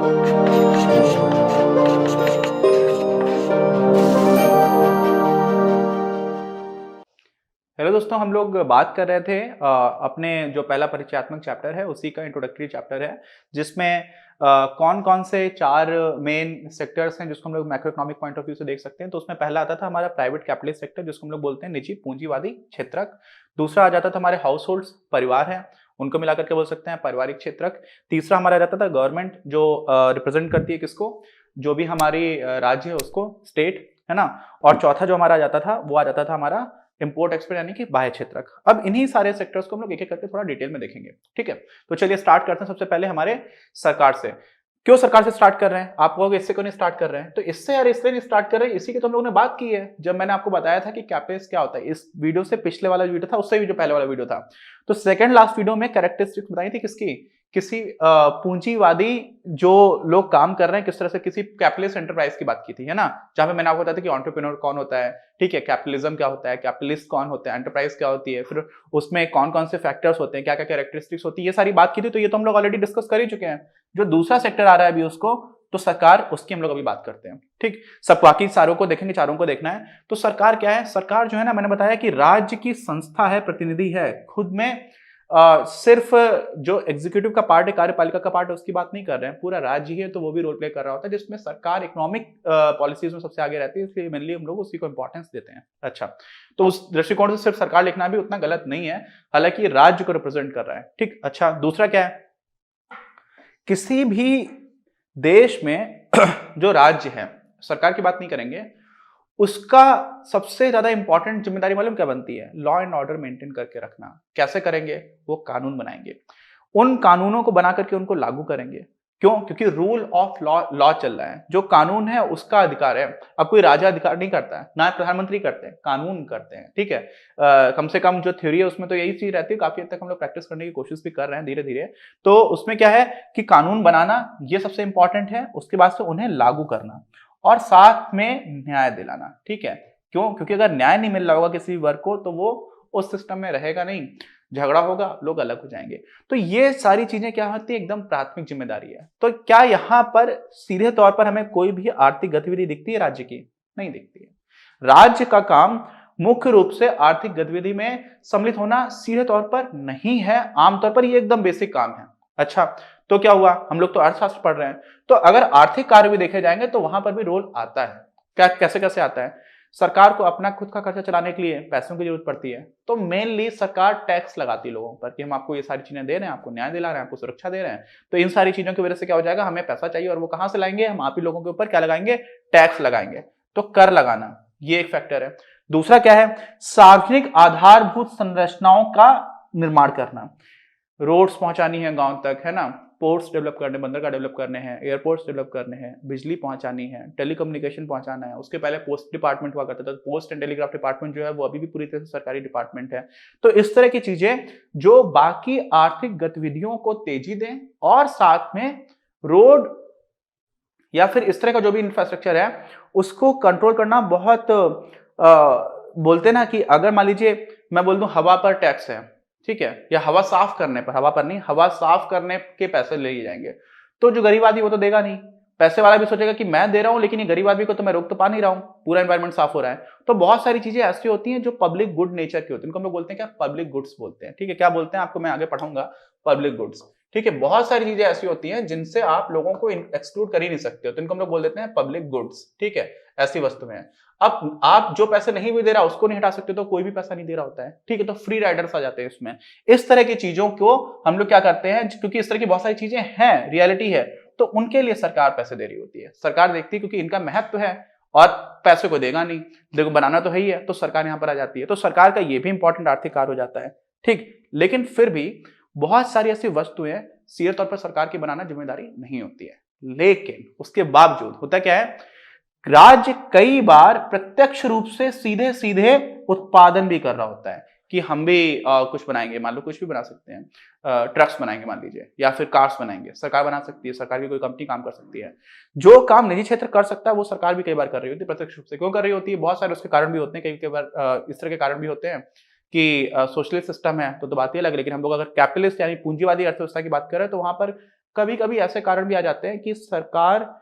Hello दोस्तों, हम लोग बात कर रहे थे अपने जो पहला परिचयात्मक चैप्टर है उसी का इंट्रोडक्टरी चैप्टर है, जिसमें कौन कौन से चार मेन सेक्टर्स हैं जिसको हम लोग macro economic point of view से देख सकते हैं। तो उसमें पहला आता था हमारा प्राइवेट कैपिटलिस्ट सेक्टर, जिसको हम लोग बोलते हैं निजी पूंजीवादी क्षेत्रक। दूसरा आ जाता था हमारे हाउस होल्ड, परिवार है, उनको मिलाकर के बोल सकते हैं पारिवारिक क्षेत्रक। तीसरा हमारा रहता था गवर्नमेंट, जो रिप्रेजेंट करती है किसको, जो भी हमारी राज्य है उसको, स्टेट है ना। और चौथा जो हमारा आ जाता था वो आ जाता था हमारा इंपोर्ट एक्सपोर्ट यानी कि बाह्य क्षेत्रक। अब इन्हीं सारे सेक्टर्स को हम लोग एक एक करके थोड़ा डिटेल में देखेंगे, ठीक है। तो चलिए स्टार्ट करते हैं सबसे पहले हमारे सरकार से। क्यों सरकार से स्टार्ट कर रहे हैं? आप लोग इससे क्यों नहीं स्टार्ट कर रहे हैं? तो इससे यार इसलिए नहीं स्टार्ट कर रहे हैं, इसी की तो हम लोगों ने बात की है जब मैंने आपको बताया था कि कैपिटलिस्ट क्या होता है। इस वीडियो से पिछले वाला वीडियो था, उससे भी जो पहले वाला वीडियो था, तो सेकंड लास्ट वीडियो में कैरेक्टरिस्टिक्स बताई थी किसकी, किसी पूंजीवादी जो लोग काम कर रहे हैं किस तरह से, किसी कैपिटलिस्ट एंटरप्राइज की बात की थी, है ना। जहां पे मैंने आपको बताया था कि एंटरप्रेन्योर कौन होता है, ठीक है, कैपिटलिज्म क्या होता है, कैपिटलिस्ट कौन होता है, एंटरप्राइज क्या होती है, फिर उसमें कौन कौन से फैक्टर्स होते हैं, क्या क्या कैरेक्टरिस्टिक्स होती है, ये सारी बात की थी। तो ये तो हम लोग ऑलरेडी डिस्कस कर ही चुके हैं। जो दूसरा सेक्टर आ रहा है अभी उसको, तो सरकार, उसकी हम लोग अभी बात करते हैं, ठीक। सब बाकी सारों को देखेंगे, चारों को देखना है। तो सरकार क्या है? सरकार जो है ना, मैंने बताया कि राज्य की संस्था है, प्रतिनिधि है, खुद में सिर्फ जो एग्जीक्यूटिव का पार्ट है, कार्यपालिका का पार्ट है, उसकी बात नहीं कर रहे हैं, पूरा राज्य ही है, तो वो भी रोल प्ले कर रहा होता है, जिसमें सरकार इकोनॉमिक पॉलिसीज में सबसे आगे रहती है, इसलिए मेनली हम लोग उसी को इंपॉर्टेंस देते हैं। अच्छा, तो उस दृष्टिकोण से सिर्फ सरकार लिखना भी उतना गलत नहीं है, हालांकि राज्य को रिप्रेजेंट कर रहा है, ठीक। अच्छा, दूसरा क्या है? किसी भी देश में जो राज्य है, सरकार की बात नहीं करेंगे, उसका सबसे ज्यादा इंपॉर्टेंट जिम्मेदारी मालूम क्या बनती है? लॉ एंड ऑर्डर मेंटेन करके रखना। कैसे करेंगे? वो कानून बनाएंगे, उन कानूनों को बना करके उनको लागू करेंगे। क्यों? क्योंकि रूल ऑफ लॉ, लॉ चल रहा है, जो कानून है उसका अधिकार है। अब कोई राजा अधिकार नहीं करता है, ना प्रधानमंत्री करते हैं, कानून करते हैं, ठीक है। कम से कम जो थ्योरी है उसमें तो यही चीज रहती है, काफी हद तक हम लोग प्रैक्टिस करने की कोशिश भी कर रहे हैं धीरे धीरे। तो उसमें क्या है कि कानून बनाना ये सबसे इंपॉर्टेंट है, उसके बाद से उन्हें लागू करना और साथ में न्याय दिलाना, ठीक है। क्यों? क्योंकि अगर न्याय नहीं मिल रहा होगा किसी वर्ग को, तो वो उस सिस्टम में रहेगा नहीं, झगड़ा होगा, लोग अलग हो जाएंगे। तो ये सारी चीजें क्या होती है? एकदम प्राथमिक जिम्मेदारी है। तो क्या यहां पर सीधे तौर पर हमें कोई भी आर्थिक गतिविधि दिखती है राज्य की? नहीं दिखती है। राज्य का काम मुख्य रूप से आर्थिक गतिविधि में सम्मिलित होना सीधे तौर पर नहीं है, आमतौर पर ये एकदम बेसिक काम है। अच्छा, तो क्या हुआ? हम लोग तो अर्थशास्त्र पढ़ रहे हैं, तो अगर आर्थिक कार्य भी देखे जाएंगे तो वहां पर भी रोल आता है। क्या, कैसे कैसे आता है? सरकार को अपना खुद का खर्चा चलाने के लिए पैसों की जरूरत पड़ती है, तो मेनली सरकार टैक्स लगाती है लोगों पर कि हम आपको ये सारी चीजें दे रहे हैं, आपको न्याय दिला रहे हैं, आपको सुरक्षा दे रहे हैं। तो इन सारी चीजों की वजह से क्या हो जाएगा? हमें पैसा चाहिए, और वो कहां से लाएंगे? हम आप ही लोगों के ऊपर क्या लगाएंगे? टैक्स लगाएंगे। तो कर लगाना ये एक फैक्टर है। दूसरा क्या है? सार्वजनिक आधारभूत संरचनाओं का निर्माण करना। रोड्स पहुंचानी है गांव तक, है ना, पोर्ट्स डेवलप करने, बंदरगाह डेवलप करने हैं, एयरपोर्ट्स डेवलप करने हैं, बिजली पहुंचानी है, टेलीकम्युनिकेशन पहुंचाना है। उसके पहले पोस्ट डिपार्टमेंट हुआ करता था, पोस्ट एंड टेलीग्राफ डिपार्टमेंट जो है वो अभी भी पूरी तरह से सरकारी डिपार्टमेंट है। तो इस तरह की चीजें जो बाकी आर्थिक गतिविधियों को तेजी दें, और साथ में रोड या फिर इस तरह का जो भी इंफ्रास्ट्रक्चर है उसको कंट्रोल करना बहुत बोलते हैं ना कि अगर मान लीजिए मैं बोल दूं हवा पर टैक्स है, ठीक है, या हवा साफ करने पर, हवा पर नहीं, हवा साफ करने के पैसे ले जाएंगे, तो जो गरीब आदमी वो तो देगा नहीं। पैसे वाला भी सोचेगा कि मैं दे रहा हूं, लेकिन ये गरीब आदमी को तो मैं रोक तो पा नहीं रहा हूं, पूरा एनवायरमेंट साफ हो रहा है। तो बहुत सारी चीजें ऐसी होती हैं जो पब्लिक गुड नेचर की होती है, इनको हम लोग बोलते हैं क्या? पब्लिक गुड्स बोलते हैं, ठीक है। क्या बोलते हैं आपको मैं आगे पढ़ाऊंगा, पब्लिक गुड्स, ठीक है। बहुत सारी चीजें ऐसी होती हैं जिनसे आप लोगों को एक्सक्लूड कर ही नहीं सकते हो, तो इनको हम लोग बोल देते हैं पब्लिक गुड्स, ठीक है। ऐसी वस्तुएं हैं। अब आप जो पैसे नहीं भी दे रहा उसको नहीं हटा सकते, तो कोई भी पैसा नहीं दे रहा होता है, ठीक है, तो फ्री राइडर्स आ जाते हैं इसमें। इस तरह की चीजों को हम लोग क्या करते हैं, क्योंकि इस तरह की बहुत सारी चीजें हैं, रियलिटी है, तो उनके लिए सरकार पैसे दे रही होती है। सरकार देखती है क्योंकि इनका महत्व है और पैसे को देगा नहीं, देखो बनाना तो है ही है, तो सरकार यहां पर आ जाती है। तो सरकार का ये भी इंपॉर्टेंट आर्थिक कार्य हो जाता है, ठीक। लेकिन फिर भी बहुत सारी ऐसी वस्तुएं सीधे तौर पर सरकार की बनाना जिम्मेदारी नहीं होती है। लेकिन उसके बावजूद होता क्या है, राज्य कई बार प्रत्यक्ष रूप से सीधे सीधे उत्पादन भी कर रहा होता है कि हम भी कुछ बनाएंगे, मान लो कुछ भी बना सकते हैं, ट्रक्स बनाएंगे मान लीजिए, या फिर कार्स बनाएंगे, सरकार बना सकती है, सरकार की कोई कंपनी काम कर सकती है। जो काम निजी क्षेत्र कर सकता है वो सरकार भी कई बार कर रही होती है प्रत्यक्ष रूप से। क्यों कर रही होती है? बहुत सारे उसके कारण भी होते हैं, कई बार इस तरह के कारण भी होते हैं कि सोशलिस्ट सिस्टम है तो बात ही अलग है, लेकिन हम लोग अगर कैपिटलिस्ट यानी पूंजीवादी अर्थव्यवस्था की बात करें तो वहां पर कभी कभी ऐसे कारण भी आ जाते हैं कि सरकार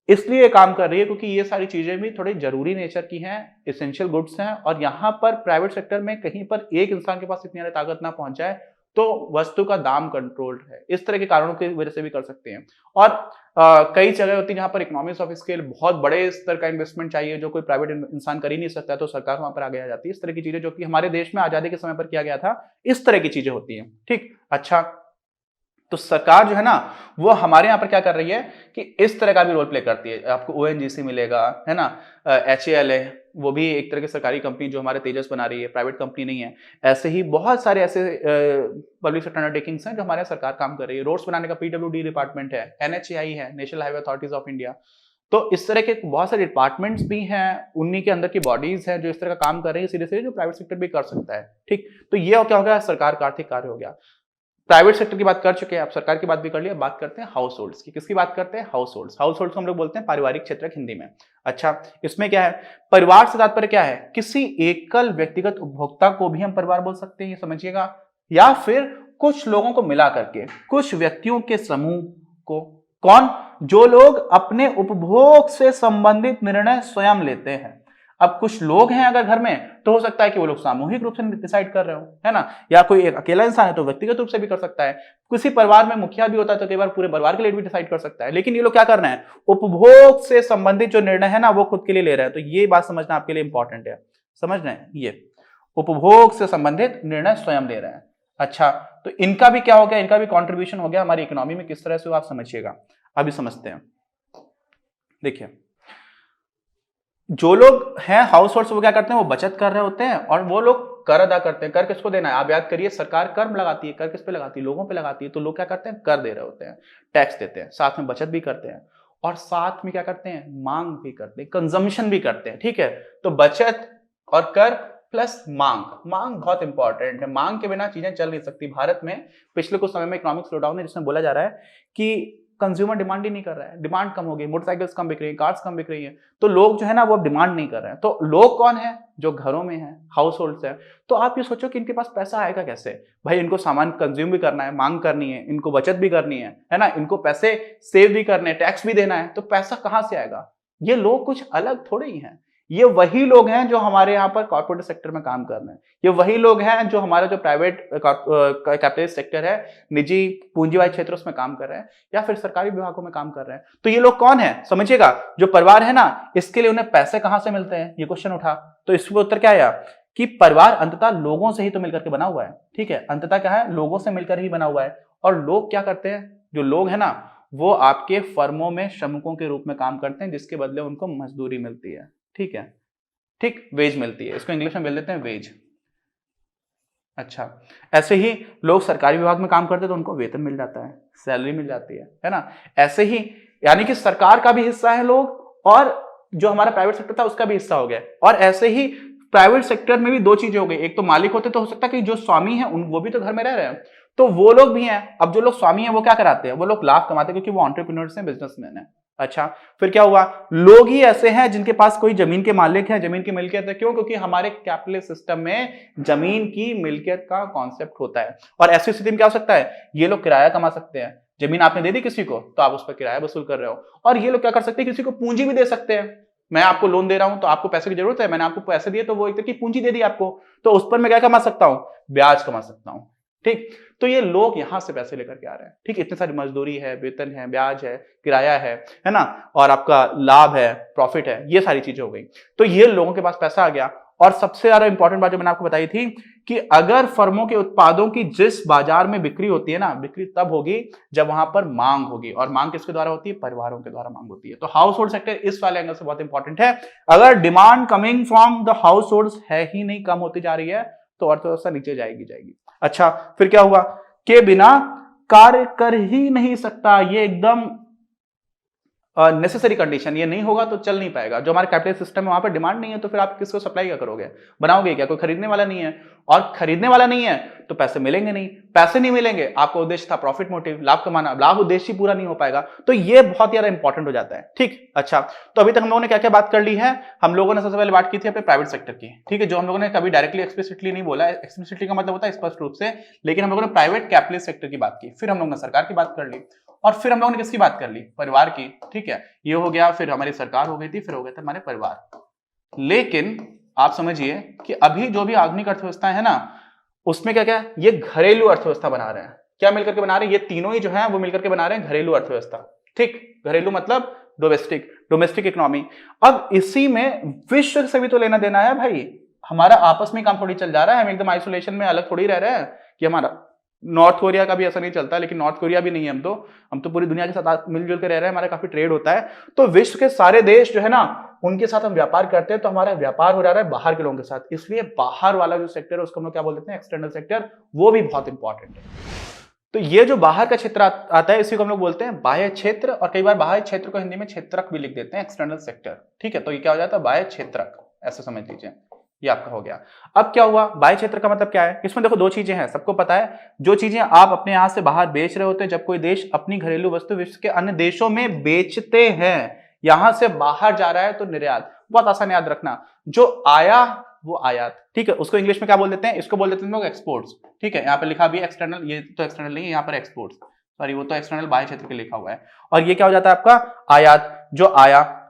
इसलिए काम कर रही है क्योंकि ये सारी चीजें भी थोड़ी जरूरी नेचर की हैं, इसेंशियल गुड्स हैं, और यहां पर प्राइवेट सेक्टर में कहीं पर एक इंसान के पास इतनी ज्यादा ताकत ना पहुंच जाए तो वस्तु का दाम कंट्रोल्ड है। इस तरह के कारणों की वजह से भी कर सकते हैं। और कई जगह होती है जहां पर इकोनॉमिक्स ऑफ स्केल, बहुत बड़े स्तर का इन्वेस्टमेंट चाहिए जो कोई प्राइवेट इंसान कर ही नहीं सकता, तो सरकार वहां पर आगे आ जाती है। इस तरह की चीजें जो कि हमारे देश में आजादी के समय पर किया गया था, इस तरह की चीजें होती हैं। ठीक, अच्छा, तो सरकार जो है ना वो हमारे यहाँ पर क्या कर रही है कि इस तरह का भी रोल प्ले करती है। आपको ओएनजीसी मिलेगा, है ना, एचएएल है, वो भी एक तरह की सरकारी कंपनी जो हमारे तेजस बना रही है, प्राइवेट कंपनी नहीं है। ऐसे ही बहुत सारे ऐसे पब्लिक सेक्टर अंडरटेकिंग्स हैं जो हमारे सरकार काम कर रही है। रोड्स बनाने का पीडब्ल्यूडी डिपार्टमेंट है, एनएचएआई है, national highway authorities of India. तो इस तरह के बहुत सारे डिपार्टमेंट्स भी हैं, उन्हीं के अंदर की बॉडीज हैं जो इस तरह का काम कर रही है सीधे सीधे, जो प्राइवेट सेक्टर भी कर सकता है। ठीक, तो ये क्या हो गया, सरकार का आर्थिक कार्य हो गया। प्राइवेट सेक्टर की बात कर चुके हैं, आप सरकार की बात भी कर लिया। बात करते हैं हाउस होल्ड्स की। किसकी बात करते हैं? House holds. हाउस होल्ड्स को हम लोग बोलते हैं पारिवारिक क्षेत्र हिंदी में। अच्छा, इसमें क्या है, परिवार से तात्पर्य क्या है? किसी एकल व्यक्तिगत उपभोक्ता को भी हम परिवार बोल सकते हैं, ये समझिएगा, या फिर कुछ लोगों को मिला करके, कुछ व्यक्तियों के समूह को। कौन? जो लोग अपने उपभोग से संबंधित निर्णय स्वयं लेते हैं। अब कुछ लोग हैं अगर घर में, तो हो सकता है कि वो लोग सामूहिक रूप से डिसाइड कर रहे हो, है ना, या कोई एक अकेला इंसान है तो व्यक्तिगत रूप से भी कर सकता है। किसी परिवार में मुखिया भी होता है तो कई बार पूरे परिवार के लिए भी डिसाइड कर सकता है। लेकिन ये लोग क्या कर रहे हैं? उपभोग से संबंधित जो निर्णय है ना वो खुद के लिए ले रहे हैं। तो ये बात समझना आपके लिए इंपॉर्टेंट है, समझ रहे हैं? ये उपभोग से संबंधित निर्णय स्वयं ले रहे हैं। अच्छा, तो इनका भी क्या हो गया? इनका भी कॉन्ट्रीब्यूशन हो गया हमारी इकोनॉमी में, किस तरह से आप समझिएगा। अभी समझते हैं। देखिए, जो लोग हैं हाउस होल्ड्स, वो क्या करते हैं? वो बचत कर रहे होते हैं और वो लोग कर अदा करते हैं। कर किसको देना है? आप याद करिए, सरकार कर लगाती है। कर किस पे लगाती है? लोगों पे लगाती है। तो लोग क्या करते हैं? कर दे रहे होते हैं, टैक्स देते हैं, साथ में बचत भी करते हैं, और साथ में क्या करते हैं? मांग भी करते हैं, कंजम्पशन भी करते हैं। ठीक है, तो बचत और कर प्लस मांग। मांग बहुत इंपॉर्टेंट है, मांग के बिना चीजें चल नहीं सकती। भारत में पिछले कुछ समय में इकोनॉमिक स्लोडाउन है, जिसमें बोला जा रहा है कि कंज्यूमर डिमांड ही नहीं कर रहा है, डिमांड कम हो गई, मोटरसाइकिल्स कम बिक रही है, कार्स कम बिक रही है, तो लोग जो है ना वो डिमांड नहीं कर रहे हैं। तो लोग कौन है? जो घरों में है, हाउस होल्ड्स है। तो आप ये सोचो कि इनके पास पैसा आएगा कैसे? भाई, इनको सामान कंज्यूम भी करना है, मांग करनी है, इनको बचत भी करनी है ना, इनको पैसे सेव भी करने, टैक्स भी देना है, तो पैसा कहां से आएगा? ये लोग कुछ अलग थोड़े ही हैं, ये वही लोग हैं जो हमारे यहाँ पर कॉर्पोरेट सेक्टर में काम कर रहे हैं। ये वही लोग हैं जो हमारा जो प्राइवेट कैपिटलिस्ट सेक्टर है, निजी पूंजीवादी क्षेत्र, उसमें काम कर रहे हैं, या फिर सरकारी विभागों में काम कर रहे हैं। तो ये लोग कौन है समझिएगा? जो परिवार है ना, इसके लिए उन्हें पैसे कहां से मिलते हैं, ये क्वेश्चन उठा। तो इसका उत्तर क्या आया कि परिवार अंततः लोगों से ही तो मिलकर के बना हुआ है। ठीक है, अंततः क्या है? लोगों से मिलकर ही बना हुआ है। और लोग क्या करते हैं? जो लोग है ना, वो आपके फर्मों में श्रमिकों के रूप में काम करते हैं, जिसके बदले उनको मजदूरी मिलती है। ठीक है, ठीक, वेज मिलती है। इसको इंग्लिश में बोल देते हैं वेज। अच्छा, ऐसे ही लोग सरकारी विभाग में काम करते हैं तो उनको वेतन मिल जाता है, सैलरी मिल जाती है ना। ऐसे ही यानी कि सरकार का भी हिस्सा है लोग, और जो हमारा प्राइवेट सेक्टर था उसका भी हिस्सा हो गया। और ऐसे ही प्राइवेट सेक्टर में भी दो चीजें हो गई, एक तो मालिक होते तो हो सकता है कि जो स्वामी है वो भी तो घर में रह रहे हैं, तो वो लोग भी हैं। अब जो लोग स्वामी हैं वो क्या कराते हैं? वो लोग लाभ कमाते हैं क्योंकि वो एंटरप्रेन्योर्स हैं, बिजनेसमैन है। अच्छा, फिर क्या हुआ? लोग ही ऐसे हैं जिनके पास कोई जमीन के मालिक है, जमीन की मिल्कियत है। क्यों? क्योंकि हमारे कैपिटलिस्ट सिस्टम में जमीन की मिल्कियत का कॉन्सेप्ट होता है। और ऐसी स्थिति में क्या हो सकता है? ये लोग किराया कमा सकते हैं। जमीन आपने दे दी किसी को तो आप उस पर किराया वसूल कर रहे हो। और ये लोग क्या कर सकते हैं? किसी को पूंजी भी दे सकते हैं। मैं आपको लोन दे रहा हूं तो आपको पैसे की जरूरत है, मैंने आपको पैसे दिए तो वो एक तरह की पूंजी दे दी आपको, तो उस पर मैं क्या कमा सकता हूं? ब्याज कमा सकता हूं। ठीक, तो ये लोग यहां से पैसे लेकर के आ रहे हैं। ठीक, इतनी सारी मजदूरी है, वेतन है, ब्याज है, किराया है ना, और आपका लाभ है, प्रॉफिट है, ये सारी चीजें हो गई। तो ये लोगों के पास पैसा आ गया। और सबसे ज्यादा इंपॉर्टेंट बात जो मैंने आपको बताई थी कि अगर फर्मों के उत्पादों की जिस बाजार में बिक्री होती है ना, बिक्री तब होगी जब वहां पर मांग होगी। और मांग किसके द्वारा होती है? परिवारों के द्वारा मांग होती है। तो हाउस होल्ड सेक्टर इस वाले एंगल से बहुत इंपॉर्टेंट है। अगर demand coming from the house hold है ही नहीं, कम होती जा रही है, तो अर्थव्यवस्था नीचे जाएगी। अच्छा, फिर क्या हुआ? के बिना कार्य कर ही नहीं सकता, ये एकदम नेसेसरी कंडीशन, ये नहीं होगा तो चल नहीं पाएगा। जो हमारे कैपिटल सिस्टम है वहां पर डिमांड नहीं है तो फिर आप किसको सप्लाई क्या करोगे, बनाओगे क्या? कोई खरीदने वाला नहीं है, और खरीदने वाला नहीं है तो पैसे मिलेंगे नहीं। पैसे नहीं मिलेंगे, आपका उद्देश्य था प्रॉफिट मोटिव, लाभ कमाना, लाभ उद्देश्य ही पूरा नहीं हो पाएगा। तो ये बहुत ज्यादा इंपॉर्टेंट हो जाता है। ठीक, अच्छा, तो अभी तक हम लोगों ने क्या क्या बात कर ली है? हम लोगों ने सबसे पहले बात की थी अपने प्राइवेट सेक्टर की। ठीक है, जो हम लोगों ने कभी डायरेक्टली एक्सप्लिसिटली नहीं बोला, एक्सप्लिसिटली का मतलब होता है स्पष्ट रूप से, लेकिन हम लोगों ने प्राइवेट कैपिटलिस्ट सेक्टर की बात की। फिर हम लोगों ने सरकार की बात कर ली, और फिर हम लोगों ने किसकी बात कर ली, परिवार की, ठीक है। ये हो गया, फिर हमारी सरकार हो गई थी, फिर हो गए थे हमारे परिवार। लेकिन आप समझिए कि अभी जो भी आधुनिक अर्थव्यवस्था है ना, उसमें क्या क्या ये घरेलू अर्थव्यवस्था बना रहे हैं। क्या मिलकर के बना रहे हैं, ये तीनों ही जो है वो मिलकर के बना रहे हैं घरेलू अर्थव्यवस्था, ठीक। घरेलू मतलब डोमेस्टिक इकोनॉमी। अब इसी में विश्व से भी तो लेना देना है भाई, हमारा आपस में काम थोड़ी चल जा रहा है, हम एकदम आइसोलेशन में अलग थोड़ी रह रहे हैं कि हमारा नॉर्थ कोरिया का भी ऐसा नहीं चलता, लेकिन नॉर्थ कोरिया भी नहीं है, हम तो पूरी दुनिया के साथ मिलजुल के रह रहे हैं, हमारा काफी ट्रेड होता है। तो विश्व के सारे देश जो है ना, उनके साथ हम व्यापार करते हैं, तो हमारा व्यापार हो रहा है बाहर के लोगों के साथ, इसलिए बाहर वाला जो सेक्टर है उसको हम लोग क्या बोल देते हैं, एक्सटर्नल सेक्टर, वो भी बहुत इंपॉर्टेंट है। तो ये जो बाहर का क्षेत्र आता है इसी को हम लोग बोलते हैं बाह्य क्षेत्र, और कई बार बाह्य क्षेत्र को हिंदी में क्षेत्रक भी लिख देते हैं, एक्सटर्नल सेक्टर, ठीक है। तो ये क्या हो जाता है, बाह्य क्षेत्रक, ऐसे समझ लीजिए, ये आपका हो गया। अब क्या हुआ, बाह्य क्षेत्र का मतलब क्या है, इसमें देखो दो चीजें हैं, सबको पता है, जो चीजें आप अपने यहां से बाहर बेच रहे होते हैं, जब कोई देश अपनी घरेलू वस्तु विश्व के अन्य देशों में बेचते हैं, यहां से बाहर जा रहा है तो निर्यात, बहुत आसान याद रखना, जो आया वो आयात, ठीक है। उसको इंग्लिश में क्या बोल देते हैं, इसको बोल देते हैं लोग एक्सपोर्ट्स, ठीक है। यहाँ पे लिखा भी एक्सटर्नल, ये तो एक्सटर्नल नहीं है, यहाँ पर एक्सपोर्ट्स, सॉरी वो तो एक्सटर्नल बाह्य क्षेत्र के लिखा हुआ है। और ये क्या हो जाता है आपका आयात, जो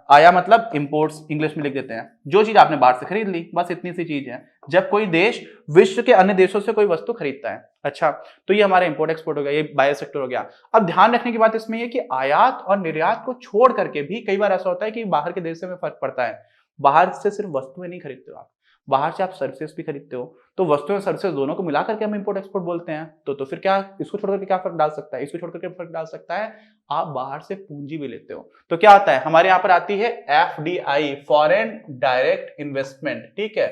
आया मतलब इंपोर्ट्स, इंग्लिश में लिख देते हैं, जो चीज आपने बाहर से खरीद ली, बस इतनी सी चीज है, जब कोई देश विश्व के अन्य देशों से कोई वस्तु खरीदता है। अच्छा, तो ये हमारा इंपोर्ट एक्सपोर्ट हो गया, ये बाह्य सेक्टर हो गया। अब ध्यान रखने की बात इसमें ये कि आयात और निर्यात को छोड़ करके भी कई बार ऐसा होता है कि बाहर के देश से में फर्क पड़ता है। बाहर से सिर्फ वस्तुएं नहीं खरीदते हो आप, बाहर से आप सर्विसेज भी खरीदते हो, तो वस्तुएं सर्विसेज दोनों को मिला करके हम इंपोर्ट एक्सपोर्ट बोलते हैं। तो फिर क्या, इसको छोड़ करके क्या फर्क डाल सकता है, इसको छोड़ करके फर्क डाल सकता है, आप बाहर से पूंजी भी लेते हो। तो क्या आता है, हमारे यहाँ पर आती है FDI, फॉरेन डायरेक्ट इन्वेस्टमेंट, ठीक है।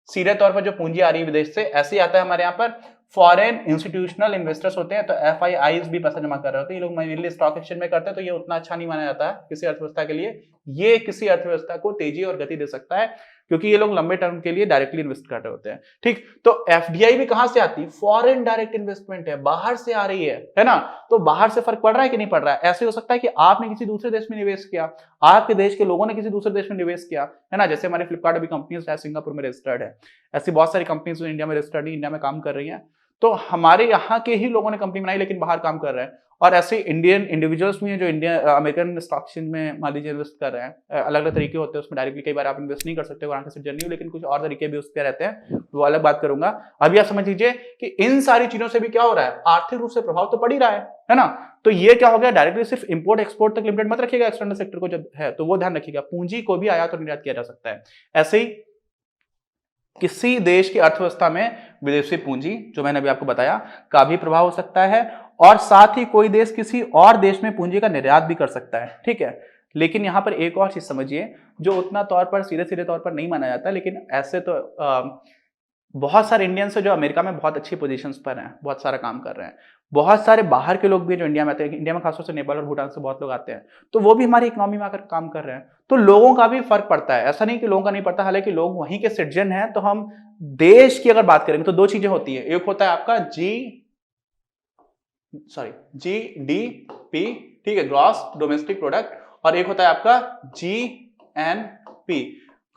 सीधे तौर पर जो पूंजी आ रही है विदेश से, ऐसे ही आता है हमारे यहाँ पर फॉरेन इंस्टीट्यूशनल इन्वेस्टर्स होते हैं, तो FIIs भी पैसा जमा कर रहे होते हैं। ये लोग मेनली स्टॉक एक्सचेंज में करते हैं, तो ये उतना अच्छा नहीं माना जाता है किसी अर्थव्यवस्था के लिए। ये किसी अर्थव्यवस्था को तेजी और गति दे सकता है, क्योंकि ये लोग लंबे टर्म के लिए डायरेक्टली इन्वेस्ट कर रहे होते हैं, ठीक। तो FDI भी कहां से आती है, फॉरेन डायरेक्ट इन्वेस्टमेंट है, बाहर से आ रही है ना। तो बाहर से फर्क पड़ रहा है कि नहीं पड़ रहा है, ऐसे हो सकता है कि आपने किसी दूसरे देश में निवेश किया, आपके देश के लोगों ने किसी दूसरे देश में निवेश किया, है ना। जैसे हमारे फ्लिपकार्ट अभी कंपनीज है, सिंगापुर में रजिस्टर्ड है, ऐसी बहुत सारी कंपनीज इंडिया में रजिस्टर्ड नहीं, इंडिया में काम कर रही है। तो हमारे यहाँ के ही लोगों ने कंपनी बनाई, लेकिन बाहर काम कर रहे हैं। और ऐसे इंडियन इंडिविजुअल्स भी हैं जो अमेरिकन स्टॉक एक्सचेंज में मान लीजिए इन्वेस्ट कर रहे हैं। अलग अलग तरीके होते हैं उसमें, डायरेक्टली कई बार आप इन्वेस्ट नहीं कर सकते हो, आंखें से जर्नी, लेकिन कुछ और तरीके भी उसके रहते हैं, वो अलग बात करूंगा। अभी आप समझ लीजिए कि इन सारी चीजों से भी क्या हो रहा है, आर्थिक रूप से प्रभाव तो पड़ ही रहा है ना। तो ये क्या हो गया, डायरेक्टली सिर्फ इंपोर्ट एक्सपोर्ट तक लिमिटेड मत रखिएगा एक्सटर्नल सेक्टर को, जब है तो वो ध्यान रखिएगा, पूंजी को भी आयात और निर्यात किया जा सकता है। ऐसे ही किसी देश की अर्थव्यवस्था में विदेशी पूंजी, जो मैंने अभी आपको बताया, का भी प्रभाव हो सकता है, और साथ ही कोई देश किसी और देश में पूंजी का निर्यात भी कर सकता है, ठीक है। लेकिन यहां पर एक और चीज समझिए, जो उतना तौर पर सीधे तौर पर नहीं माना जाता, लेकिन ऐसे तो बहुत सारे इंडियंस है जो अमेरिका में बहुत अच्छी पोजीशंस पर हैं, बहुत सारा काम कर रहे हैं। बहुत सारे बाहर के लोग भी जो इंडिया में आते हैं, इंडिया में खासतौर से नेपाल और भूटान से बहुत लोग आते हैं, तो वो भी हमारी इकोनॉमी में आकर काम कर रहे हैं। तो लोगों का भी फर्क पड़ता है, ऐसा नहीं कि लोगों का नहीं पड़ता, हालांकि लोग वहीं के सिटीजन हैं। तो हम देश की अगर बात करेंगे तो दो चीजें होती है, एक होता है आपका GDP, ठीक है, ग्रॉस डोमेस्टिक प्रोडक्ट, और एक होता है आपका GNP,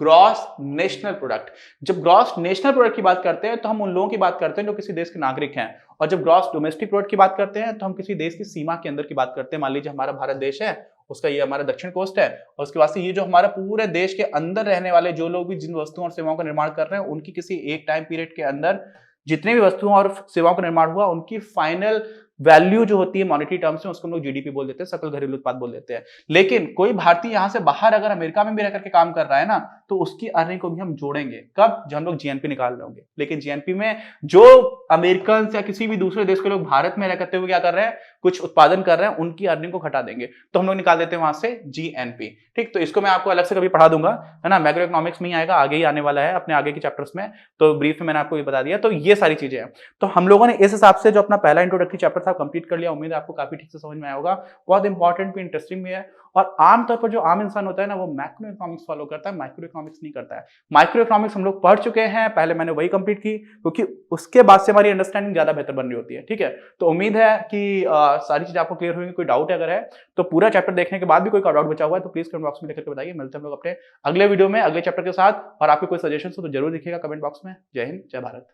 ग्रॉस नेशनल प्रोडक्ट। जब ग्रॉस नेशनल प्रोडक्ट की बात करते हैं तो हम उन लोगों की बात करते हैं जो किसी देश के नागरिक हैं, और जब ग्रॉस डोमेस्टिक प्रोडक्ट की बात करते हैं तो हम किसी देश की सीमा के अंदर की बात करते हैं। मान लीजिए हमारा भारत देश है, उसका ये हमारा दक्षिण कोस्ट है, और उसके बाद से ये जो हमारा पूरे देश के अंदर रहने वाले जो लोग भी जिन वस्तुओं और सेवाओं का निर्माण कर रहे हैं, उनकी किसी एक टाइम पीरियड के अंदर जितने भी वस्तुओं और सेवाओं का निर्माण हुआ, उनकी फाइनल वैल्यू जो होती है मॉनेटरी टर्म्स में, उसको हम लोग जीडीपी बोल देते हैं, सकल घरेलू उत्पाद बोल देते हैं। लेकिन कोई भारतीय यहां से बाहर अगर अमेरिका में भी रह करके काम कर रहा है ना, तो उसकी अर्निंग को भी हम जोड़ेंगे, कब, जब हम लोग जीएनपी निकाल रहे होंगे। लेकिन जीएनपी में जो अमेरिकन या किसी भी दूसरे देश के लोग भारत में रह करते हुए क्या कर रहे हैं, कुछ उत्पादन कर रहे हैं, उनकी अर्निंग को घटा देंगे, तो हम लोग निकाल देते हैं वहां से जीएनपी, ठीक। तो इसको मैं आपको अलग से कभी पढ़ा दूंगा, है ना, मैक्रो इकोनॉमिक्स में ही आएगा, आगे ही आने वाला है अपने आगे के चैप्टर्स में, तो ब्रीफ में मैंने आपको ये बता दिया। तो ये सारी चीजें हैं। तो हम लोगों ने इस हिसाब से जो अपना पहला इंट्रोडक्टरी चैप्टर था कंप्लीट कर लिया। उम्मीद है आपको काफी ठीक से समझ में आया होगा, बहुत इंपॉर्टेंट भी, इंटरेस्टिंग भी है। और आमतौर पर जो आम इंसान होता है ना, वो मैक्रो इकोनॉमिक्स फॉलो करता है, माइक्रो इकोनॉमिक्स नहीं करता है। माइक्रो इकोनॉमिक्स हम लोग पढ़ चुके हैं, पहले मैंने वही कंप्लीट की, क्योंकि उसके बाद से हमारी अंडरस्टैंडिंग ज्यादा बेहतर बन रही होती है, ठीक है। तो उम्मीद है कि सारी चीज आपको क्लियर होगी। कोई डाउट अगर है तो पूरा चैप्टर देखने के बाद भी कोई डाउट बचा हुआ है तो प्लीज कमेंट बॉक्स में लिख करके बताइए। मिलते हैं हम लोग अपने अगले वीडियो में अगले चैप्टर के साथ, और आपके कोई सजेशन हो तो जरूर लिखिएगा कमेंट बॉक्स में। जय हिंद, जय भारत।